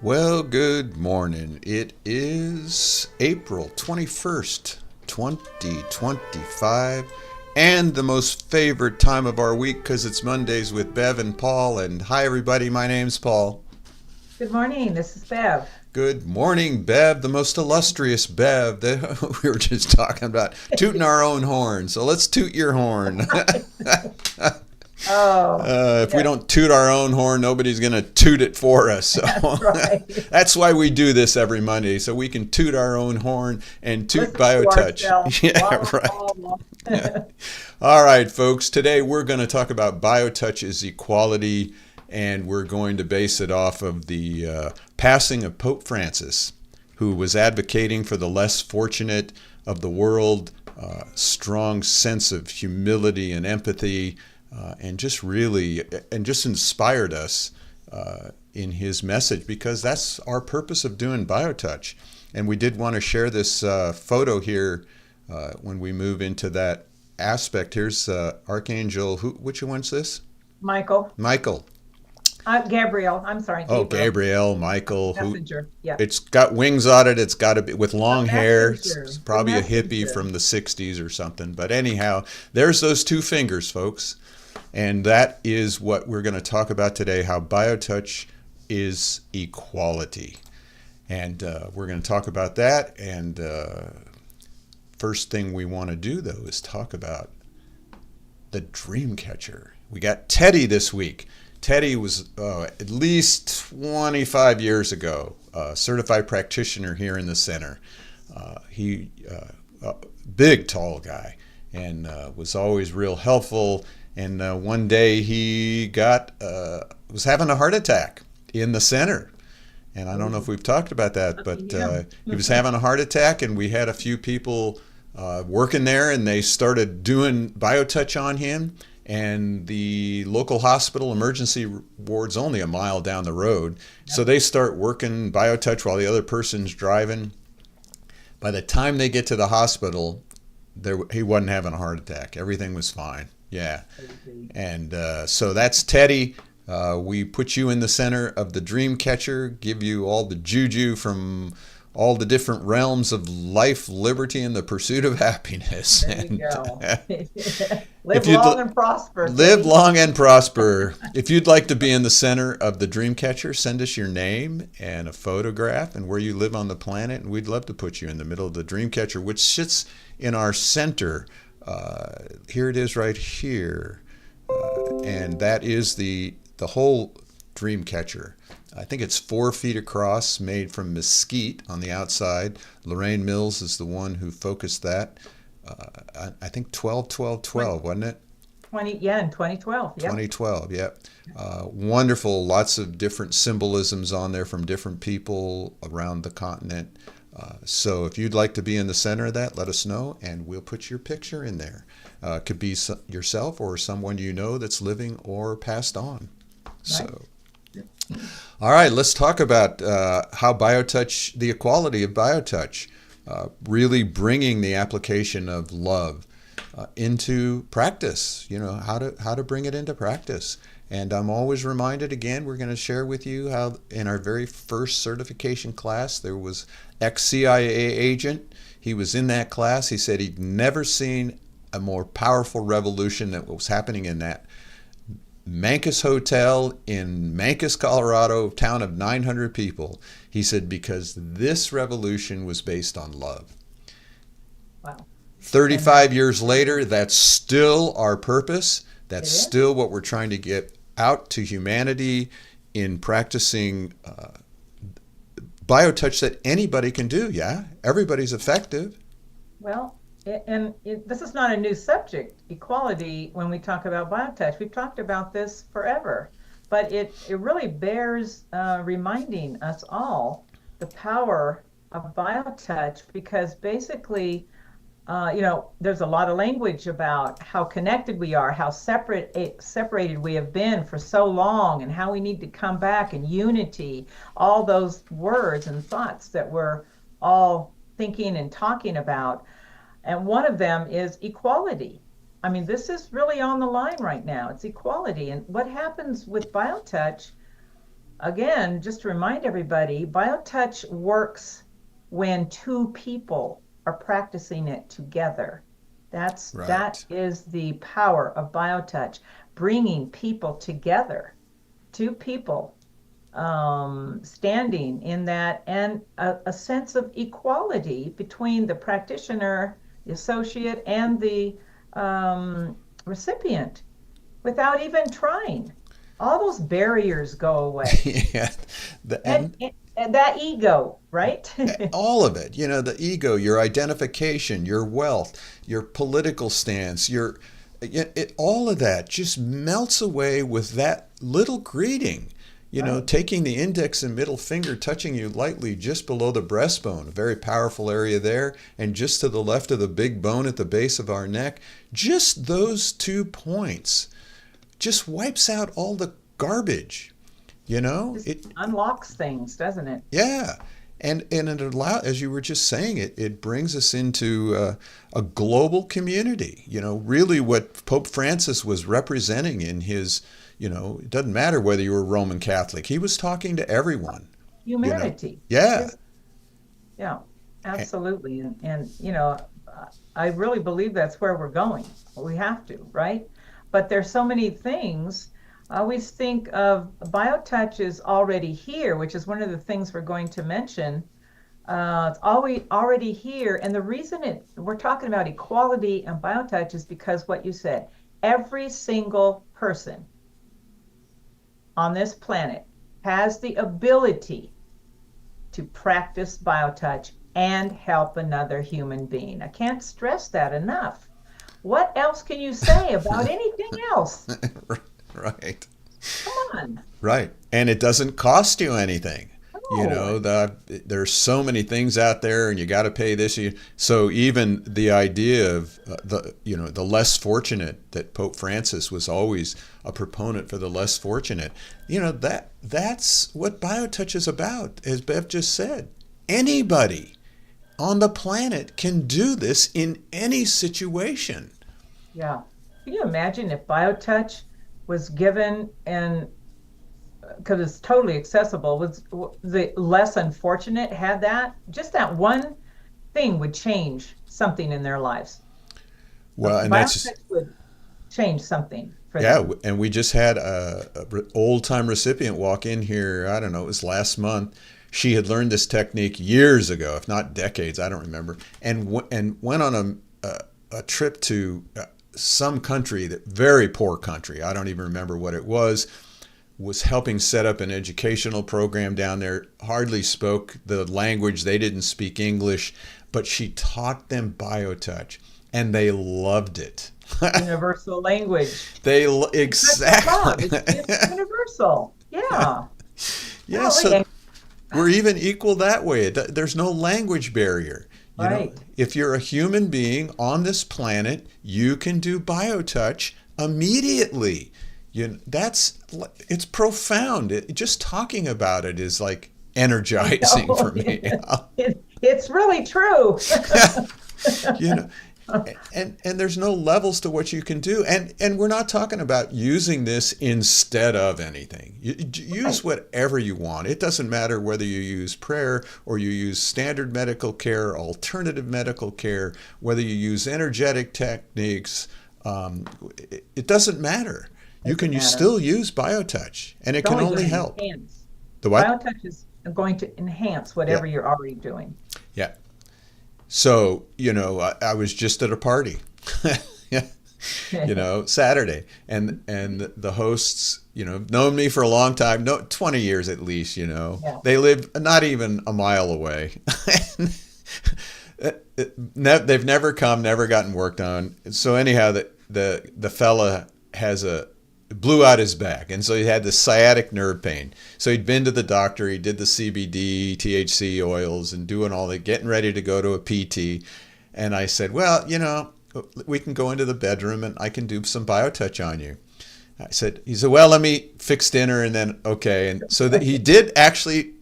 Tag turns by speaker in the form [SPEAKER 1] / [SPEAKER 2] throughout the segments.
[SPEAKER 1] Well, good morning. It is April 21st, 2025, and the most favorite time of our week because it's Mondays with Bev and Paul. And hi, everybody, my name's Paul.
[SPEAKER 2] Good morning. This is Bev.
[SPEAKER 1] Good morning, Bev, the most illustrious Bev. We were just talking about tooting our own horn, so let's toot your horn.
[SPEAKER 2] Oh,
[SPEAKER 1] If we
[SPEAKER 2] yeah,
[SPEAKER 1] don't toot our own horn, nobody's going to toot it for us. So
[SPEAKER 2] that's right.
[SPEAKER 1] that's why we do this every Monday, so we can toot our own horn and toot
[SPEAKER 2] Listen to
[SPEAKER 1] BioTouch.
[SPEAKER 2] ourselves. Blah,
[SPEAKER 1] Yeah,
[SPEAKER 2] blah,
[SPEAKER 1] right.
[SPEAKER 2] blah, blah.
[SPEAKER 1] All right, folks. Today we're going to talk about BioTouch's equality, and we're going to base it off of the passing of Pope Francis, who was advocating for the less fortunate of the world, strong sense of humility and empathy, and just inspired us in his message because that's our purpose of doing BioTouch. And we did want to share this photo here when we move into that aspect. Here's Archangel. Which one's this?
[SPEAKER 2] Michael.
[SPEAKER 1] Michael.
[SPEAKER 2] Gabriel. I'm sorry,
[SPEAKER 1] Oh,
[SPEAKER 2] Gabriel.
[SPEAKER 1] Gabriel, Michael. Who?
[SPEAKER 2] Messenger. Yeah.
[SPEAKER 1] It's got wings on it. It's got to be with
[SPEAKER 2] The
[SPEAKER 1] long hair. It's
[SPEAKER 2] messenger. The
[SPEAKER 1] probably a hippie
[SPEAKER 2] messenger.
[SPEAKER 1] from the '60s or something. But anyhow, there's those two fingers, folks. And that is what we're going to talk about today, how BioTouch is equality. And we're going to talk about that. And first thing we want to do, though, is talk about the dream catcher. We got Teddy this week. Teddy was at least 25 years ago, a certified practitioner here in the center. He big, tall guy, and was always real helpful. And one day he was having a heart attack in the center. And I don't know if
[SPEAKER 2] Ooh,
[SPEAKER 1] we've talked about that,
[SPEAKER 2] lucky
[SPEAKER 1] but
[SPEAKER 2] him.
[SPEAKER 1] he was having a heart attack, and we had a few people working there, and they started doing BioTouch on him. And the local hospital emergency ward's only a mile down the road, so
[SPEAKER 2] Yep.
[SPEAKER 1] they start working BioTouch while the other person's driving. By the time they get to the hospital, he wasn't having a heart attack. Everything was fine. Yeah.
[SPEAKER 2] Crazy.
[SPEAKER 1] And so that's Teddy. We put you in the center of the dream catcher, give you all the juju from all the different realms of life, liberty, and the pursuit of happiness.
[SPEAKER 2] There you
[SPEAKER 1] And
[SPEAKER 2] go.
[SPEAKER 1] if
[SPEAKER 2] Live
[SPEAKER 1] you'd
[SPEAKER 2] long and prosper,
[SPEAKER 1] live
[SPEAKER 2] Teddy.
[SPEAKER 1] long and prosper. If you'd like to be in the center of the dream catcher, send us your name and a photograph and where you live on the planet, and we'd love to put you in the middle of the dream catcher, which sits in our center. Here it is right here, and that is the whole dream catcher. I think it's 4 feet across, made from mesquite on the outside. Lorraine Mills is the one who focused that. I think 12, 12,
[SPEAKER 2] 20,
[SPEAKER 1] 12, wasn't it?
[SPEAKER 2] 20, yeah, in 2012. Yep.
[SPEAKER 1] 2012, yep. Wonderful, lots of different symbolisms on there from different people around the continent. So if you'd like to be in the center of that, let us know, and we'll put your picture in there. Could be yourself or someone you know that's living or passed on.
[SPEAKER 2] Right.
[SPEAKER 1] So, all right, let's talk about how BioTouch, the equality of BioTouch, really bringing the application of love into practice. You know how to bring it into practice. And I'm always reminded again. We're going to share with you how in our very first certification class there was ex-CIA agent. He was in that class. He said he'd never seen a more powerful revolution that was happening in that Mancus Hotel in Mancus, Colorado, town of 900 people. He said, because this revolution was based on love.
[SPEAKER 2] Wow. And
[SPEAKER 1] 35 years later, that's still our purpose. That's
[SPEAKER 2] it is.
[SPEAKER 1] still what we're trying to get out to humanity in practicing BioTouch that anybody can do. Yeah, everybody's effective.
[SPEAKER 2] Well, this is not a new subject, equality, when we talk about biotouch. We've talked about this forever, but it really bears reminding us all the power of biotouch because basically, there's a lot of language about how connected we are, how separated we have been for so long, and how we need to come back in unity. All those words and thoughts that we're all thinking and talking about. And one of them is equality. I mean, this is really on the line right now. It's equality. And what happens with BioTouch, again, just to remind everybody, BioTouch works when two people are practicing it together. That
[SPEAKER 1] Right.
[SPEAKER 2] is the power of BioTouch, bringing people together, two people standing in that, and a sense of equality between the practitioner, the associate, and the recipient without even trying. All those barriers go away.
[SPEAKER 1] Yeah.
[SPEAKER 2] And,
[SPEAKER 1] And
[SPEAKER 2] and that ego, right?
[SPEAKER 1] all of it, the ego, your identification, your wealth, your political stance, all of that just melts away with that little greeting.
[SPEAKER 2] Right.
[SPEAKER 1] Taking the index and middle finger, touching you lightly just below the breastbone, a very powerful area there, and just to the left of the big bone at the base of our neck. Just those 2 points just wipes out all the garbage.
[SPEAKER 2] Just
[SPEAKER 1] It
[SPEAKER 2] unlocks things, doesn't it?
[SPEAKER 1] Yeah. And it allows, as you were just saying, it brings us into a global community. Really what Pope Francis was representing in his, it doesn't matter whether you were Roman Catholic. He was talking to everyone, you know.
[SPEAKER 2] Humanity.
[SPEAKER 1] Yeah.
[SPEAKER 2] Just, yeah, absolutely. I really believe that's where we're going. We have to, right? But there's so many things. I always think of BioTouch is already here, which is one of the things we're going to mention. It's always already here. And the reason we're talking about equality and BioTouch is because what you said, every single person on this planet has the ability to practice BioTouch and help another human being. I can't stress that enough. What else can you say about anything else?
[SPEAKER 1] Right.
[SPEAKER 2] Come on.
[SPEAKER 1] Right. And it doesn't cost you anything.
[SPEAKER 2] No.
[SPEAKER 1] There's so many things out there and you got to pay this. So even the idea of the less fortunate, that Pope Francis was always a proponent for the less fortunate, that's what BioTouch is about, as Bev just said. Anybody on the planet can do this in any situation.
[SPEAKER 2] Yeah. Can you imagine if BioTouch was given, and because it's totally accessible, was the less unfortunate had that, just that one thing would change something in their lives.
[SPEAKER 1] Well, and that's
[SPEAKER 2] BioTouch would change something for
[SPEAKER 1] Yeah,
[SPEAKER 2] them.
[SPEAKER 1] and we just had a old time recipient walk in here. I don't know, it was last month. She had learned this technique years ago, if not decades, I don't remember, and went on a trip to some country, that very poor country. I don't even remember what it was helping set up an educational program down there. Hardly spoke the language. They didn't speak English, but she taught them BioTouch, and they loved it.
[SPEAKER 2] Universal language.
[SPEAKER 1] Exactly.
[SPEAKER 2] It's universal. Yeah.
[SPEAKER 1] Yeah, so we're even equal that way. There's no language barrier.
[SPEAKER 2] Right.
[SPEAKER 1] If you're a human being on this planet, you can do BioTouch immediately. It's profound. Just talking about it is like energizing for me.
[SPEAKER 2] It's really true.
[SPEAKER 1] you know and there's no levels to what you can do, and we're not talking about using this instead of anything. Use whatever you want. It doesn't matter whether you use prayer or you use standard medical care, alternative medical care, whether you use energetic techniques. It doesn't matter. You still use BioTouch, and it can only help.
[SPEAKER 2] Enhance.
[SPEAKER 1] The what?
[SPEAKER 2] BioTouch is going to enhance whatever you're already doing.
[SPEAKER 1] Yeah. So, I was just at a party, Saturday, and the hosts, known me for a long time, 20 years at least,
[SPEAKER 2] Yeah.
[SPEAKER 1] They live not even a mile away. They've never come, never gotten worked on. So anyhow, the fella blew out his back, and so he had this sciatic nerve pain. So he'd been to the doctor, he did the CBD, THC oils, and doing all that, getting ready to go to a PT. And I said, well, we can go into the bedroom and I can do some BioTouch on you. He said, well, let me fix dinner and then, okay. And so that he did actually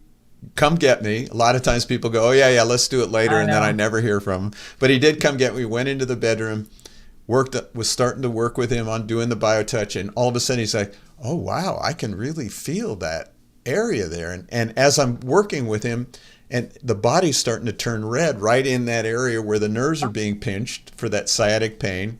[SPEAKER 1] come get me. A lot of times people go, oh yeah, let's do it later. And then I never hear from him. But he did come get me, went into the bedroom, was starting to work with him on doing the BioTouch, and all of a sudden he's like, oh wow, I can really feel that area there. And as I'm working with him, and the body's starting to turn red right in that area where the nerves are being pinched for that sciatic pain.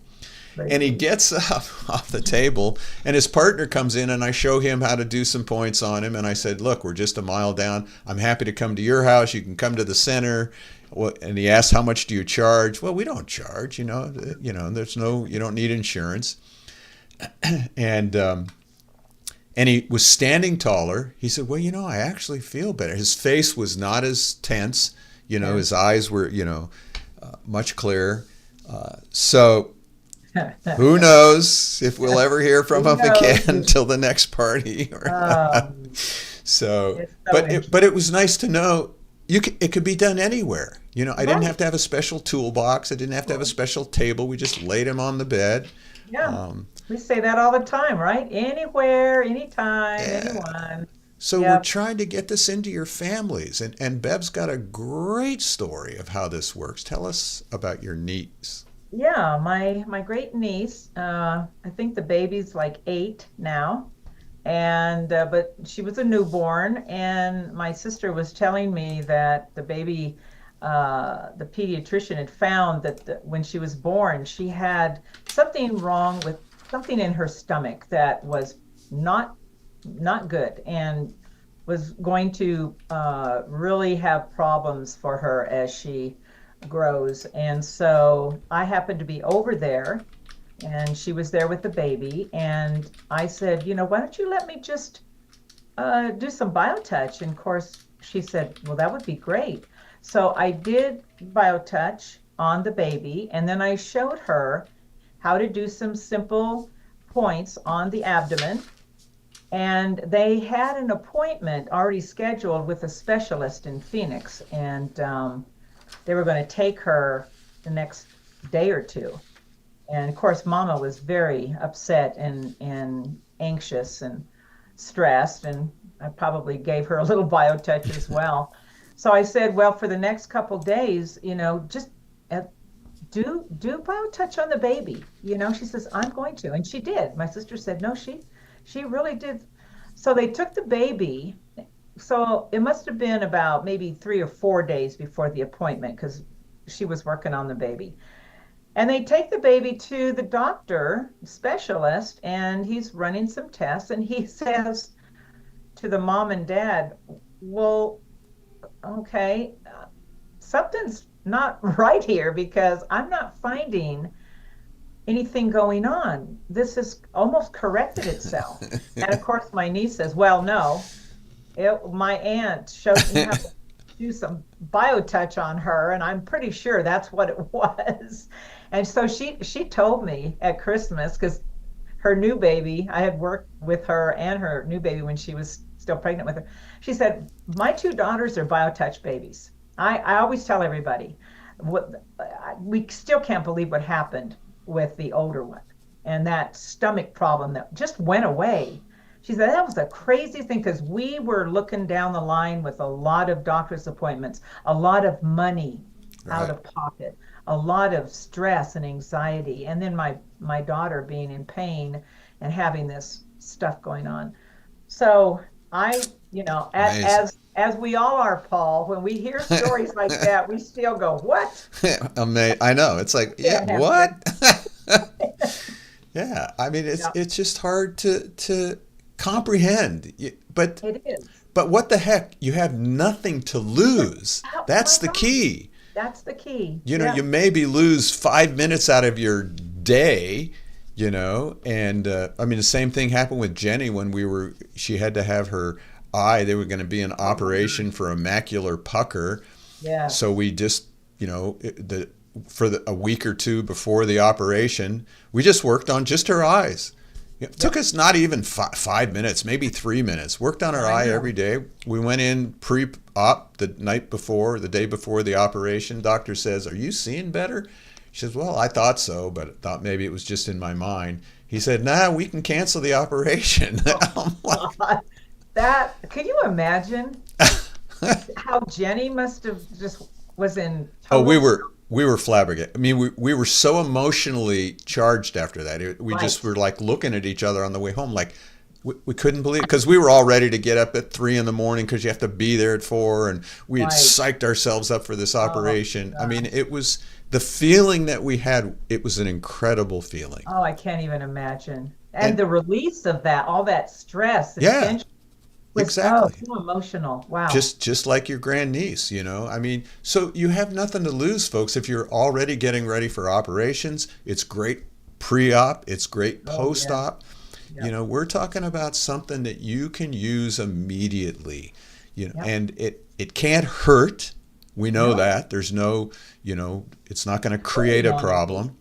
[SPEAKER 1] And he
[SPEAKER 2] Crazy.
[SPEAKER 1] gets up off the table, and his partner comes in, and I show him how to do some points on him. And I said, "Look, we're just a mile down. I'm happy to come to your house. You can come to the center." Well, and he asked, "How much do you charge?" Well, we don't charge. There's no. You don't need insurance. And and he was standing taller. He said, "Well, I actually feel better." His face was not as tense.
[SPEAKER 2] Yeah.
[SPEAKER 1] His eyes were, much clearer. So who knows if we'll ever hear from
[SPEAKER 2] Who
[SPEAKER 1] him again
[SPEAKER 2] knows?
[SPEAKER 1] until the next party. So,
[SPEAKER 2] It's so
[SPEAKER 1] but it
[SPEAKER 2] interesting.
[SPEAKER 1] was nice to know it could be done anywhere. I didn't have
[SPEAKER 2] Right.
[SPEAKER 1] to have a special toolbox. I didn't have to have a special table. We just laid him on the bed.
[SPEAKER 2] Yeah.
[SPEAKER 1] Um,
[SPEAKER 2] We say that all the time, right? Anywhere, anytime,
[SPEAKER 1] yeah.
[SPEAKER 2] anyone.
[SPEAKER 1] So we're
[SPEAKER 2] Yep.
[SPEAKER 1] trying to get this into your families, and Bev's got a great story of how this works. Tell us about your niece.
[SPEAKER 2] Yeah, my great niece, I think the baby's like 8 now, and but she was a newborn, and my sister was telling me that the baby, the pediatrician had found that when she was born, she had something wrong with something in her stomach that was not not good, and was going to really have problems for her as she grows. And so I happened to be over there, and she was there with the baby. And I said, why don't you let me just do some biotouch? And of course, she said, well, that would be great. So I did biotouch on the baby, and then I showed her how to do some simple points on the abdomen. And they had an appointment already scheduled with a specialist in Phoenix, and they were going to take her the next day or two. And of course, Mama was very upset and anxious and stressed, and I probably gave her a little bio touch as well. So I said, well, for the next couple days, just uh, do bio touch on the baby. She says, I'm going to, and she did. My sister said, no, she really did. So they took the baby. So it must have been about maybe 3 or 4 days before the appointment because she was working on the baby. And they take the baby to the doctor, specialist, and he's running some tests. And he says to the mom and dad, well, okay, something's not right here because I'm not finding anything going on. This has almost corrected itself. And of course, my niece says, well, no, my aunt showed me how to do some bio touch on her, and I'm pretty sure that's what it was. And so she told me at Christmas, because her new baby, I had worked with her and her new baby when she was still pregnant with her. She said, my two daughters are bio touch babies. I always tell everybody, what we still can't believe what happened with the older one and that stomach problem that just went away. She said that was a crazy thing because we were looking down the line with a lot of doctor's appointments, a lot of money out
[SPEAKER 1] Right.
[SPEAKER 2] of pocket, a lot of stress and anxiety, and then my daughter being in pain and having this stuff going on. So
[SPEAKER 1] Amazing.
[SPEAKER 2] as we all are, Paul, when we hear stories like that, we still go, "What?
[SPEAKER 1] I know. It's like, yeah,
[SPEAKER 2] Can't
[SPEAKER 1] what?
[SPEAKER 2] happen."
[SPEAKER 1] Yeah. I mean, it's
[SPEAKER 2] Yeah,
[SPEAKER 1] it's just hard to comprehend. But
[SPEAKER 2] it is.
[SPEAKER 1] what the heck? You have nothing to lose.
[SPEAKER 2] Oh
[SPEAKER 1] That's
[SPEAKER 2] my
[SPEAKER 1] the
[SPEAKER 2] God,
[SPEAKER 1] key.
[SPEAKER 2] that's the key. Yeah,
[SPEAKER 1] You maybe lose 5 minutes out of your day, and I mean, the same thing happened with Jenny when she had to have her eye. They were going to be an
[SPEAKER 2] oh my
[SPEAKER 1] operation
[SPEAKER 2] gosh.
[SPEAKER 1] for a macular pucker. So
[SPEAKER 2] Yes.
[SPEAKER 1] we just, a week or two before the operation, we just worked on just her eyes. It took
[SPEAKER 2] Yep.
[SPEAKER 1] us not even 5 minutes, maybe 3 minutes. Worked on her
[SPEAKER 2] I
[SPEAKER 1] eye
[SPEAKER 2] know.
[SPEAKER 1] every day. We went in pre-op the night before, the day before the operation. Doctor says, "Are you seeing better?" She says, "Well, I thought so, but thought maybe it was just in my mind." He said, "Nah, we can cancel the operation."
[SPEAKER 2] Oh
[SPEAKER 1] I'm like,
[SPEAKER 2] God. That, can you imagine how Jenny must have just was in
[SPEAKER 1] oh,
[SPEAKER 2] total
[SPEAKER 1] we were flabbergasted. I mean, we were so emotionally charged after that. We just
[SPEAKER 2] right.
[SPEAKER 1] were like looking at each other on the way home, like, We couldn't believe it because we were all ready to get up at 3 in the morning because you have to be there at 4, and we had
[SPEAKER 2] Right.
[SPEAKER 1] psyched ourselves up for this
[SPEAKER 2] Oh,
[SPEAKER 1] operation. I mean,
[SPEAKER 2] God.
[SPEAKER 1] it was the feeling that we had. It was an incredible feeling,
[SPEAKER 2] Oh, I can't even imagine. And
[SPEAKER 1] and
[SPEAKER 2] the release of that, all that stress and
[SPEAKER 1] yeah,
[SPEAKER 2] tension was, oh,
[SPEAKER 1] exactly.
[SPEAKER 2] so emotional. Wow.
[SPEAKER 1] Just like your grandniece, you know. I mean, so you have nothing to lose, folks. If you're already getting ready for operations, it's great pre-op, it's great
[SPEAKER 2] Oh, yeah.
[SPEAKER 1] post-op. You
[SPEAKER 2] Yep.
[SPEAKER 1] know, we're talking about something that you can use immediately. You know,
[SPEAKER 2] Yep.
[SPEAKER 1] and it can't hurt. We know
[SPEAKER 2] No,
[SPEAKER 1] that. There's no, you know, it's not going to create
[SPEAKER 2] burden
[SPEAKER 1] a
[SPEAKER 2] on you.
[SPEAKER 1] problem.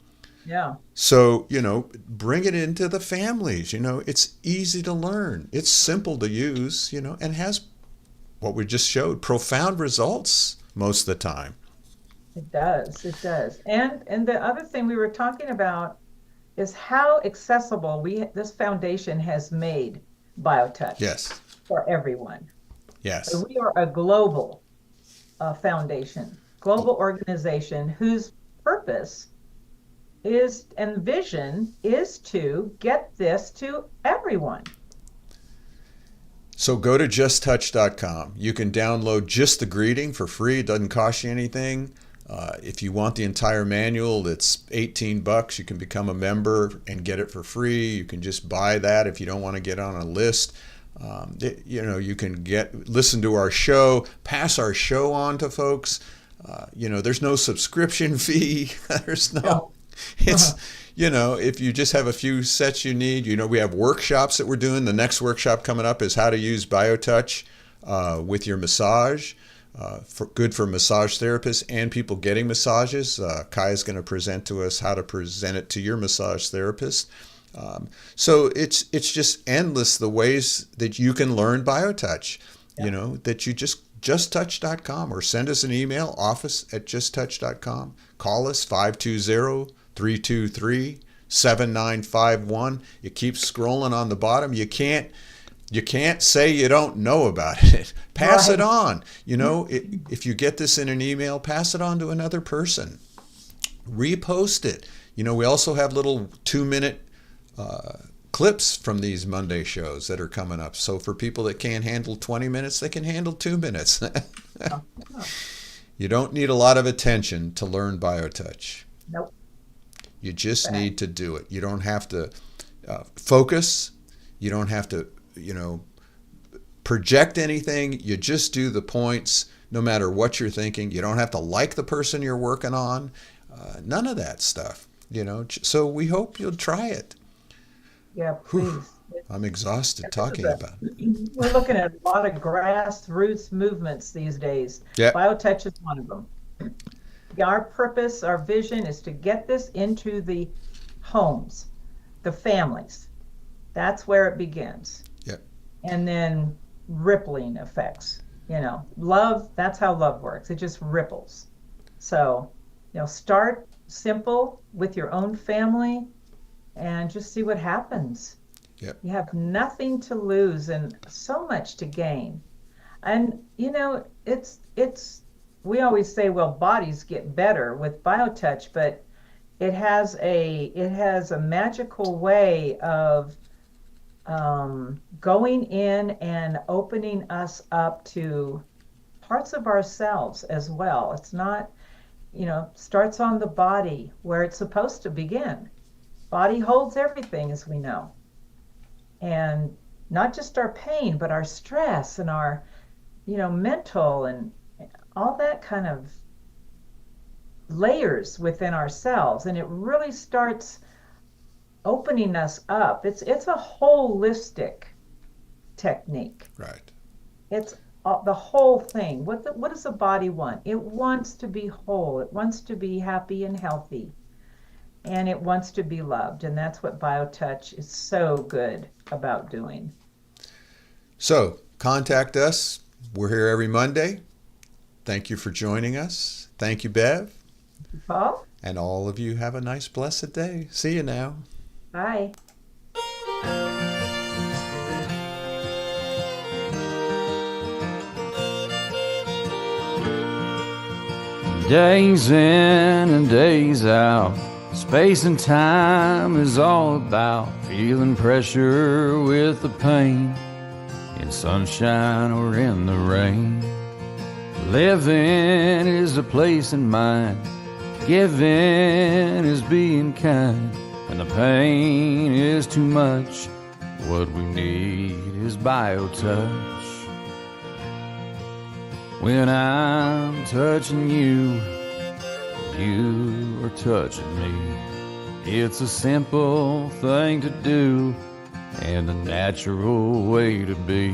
[SPEAKER 2] Yeah.
[SPEAKER 1] So, you know, bring it into the families. You know, it's easy to learn. It's simple to use, you know, and has what we just showed, profound results most of the time.
[SPEAKER 2] It does. It does. And the other thing we were talking about is how accessible this foundation has made BioTouch
[SPEAKER 1] Yes.
[SPEAKER 2] for everyone.
[SPEAKER 1] Yes.
[SPEAKER 2] We are a global foundation, global organization whose purpose is and vision is to get this to everyone.
[SPEAKER 1] So go to justtouch.com. You can download just the greeting for free. It doesn't cost you anything. If you want the entire manual, it's $18. You can become a member and get it for free. You can just buy that if you don't want to get on a list. You know, you can listen to our show, pass our show on to folks. You know, there's no subscription fee. There's
[SPEAKER 2] Yeah.
[SPEAKER 1] no, it's, you know, if you just have a few sets you need, you know, we have workshops that we're doing. The next workshop coming up is how to use BioTouch with your massage. Good for massage therapists and people getting massages. Kai is going to present to us how to present it to your massage therapist. So it's just endless the ways that you can learn BioTouch. You
[SPEAKER 2] Yeah.
[SPEAKER 1] know, that you justtouch.com, or send us an email, office@justtouch.com. Call us 520-323-7951. You keep scrolling on the bottom. You can't say you don't know about it. Pass it
[SPEAKER 2] Right.
[SPEAKER 1] on. You know, if you get this in an email, pass it on to another person. Repost it. You know, we also have little 2-minute clips from these Monday shows that are coming up. So for people that can't handle 20 minutes, they can handle 2 minutes.
[SPEAKER 2] Oh, oh,
[SPEAKER 1] You don't need a lot of attention to learn BioTouch.
[SPEAKER 2] nope.
[SPEAKER 1] You just
[SPEAKER 2] Fact.
[SPEAKER 1] need to do it. You don't have to focus. You don't have to, you know, project anything. You just do the points no matter what you're thinking. You don't have to like the person you're working on. None of that stuff, you know. So we hope you'll try it.
[SPEAKER 2] Yeah,
[SPEAKER 1] Whew,
[SPEAKER 2] please.
[SPEAKER 1] I'm exhausted
[SPEAKER 2] This is
[SPEAKER 1] talking about it.
[SPEAKER 2] we're looking at a lot of grassroots movements these days.
[SPEAKER 1] Yeah,
[SPEAKER 2] BioTouch is one of them. Our purpose, our vision is to get this into the homes, the families. That's where it begins.
[SPEAKER 1] yeah.
[SPEAKER 2] And then rippling effects. You know, love, that's how love works. It just ripples. So, you know, start simple with your own family and just see what happens.
[SPEAKER 1] Yeah.
[SPEAKER 2] You have nothing to lose and so much to gain. And you know, it's we always say, well, bodies get better with BioTouch, but it has a magical way of going in and opening us up to parts of ourselves as well. It's not, you know, starts on the body where it's supposed to begin. Body holds everything, as we know, and not just our pain, but our stress and our, you know, mental and all that kind of layers within ourselves. And it really starts opening us up. It's a holistic technique.
[SPEAKER 1] Right.
[SPEAKER 2] It's the whole thing. What does the body want? It wants to be whole. It wants to be happy and healthy, and it wants to be loved. And that's what BioTouch is so good about doing.
[SPEAKER 1] So contact us. We're here every Monday. Thank you for joining us. Thank you, Bev.
[SPEAKER 2] Paul,
[SPEAKER 1] And all of you have a nice, blessed day. See you now.
[SPEAKER 2] bye.
[SPEAKER 3] Days in and days out, Space and time is all about feeling pressure with the pain, in sunshine or in the rain. Living is a place in mind, giving is being kind. And the pain is too much, what we need is BioTouch. When I'm touching you, you are touching me. It's a simple thing to do and a natural way to be.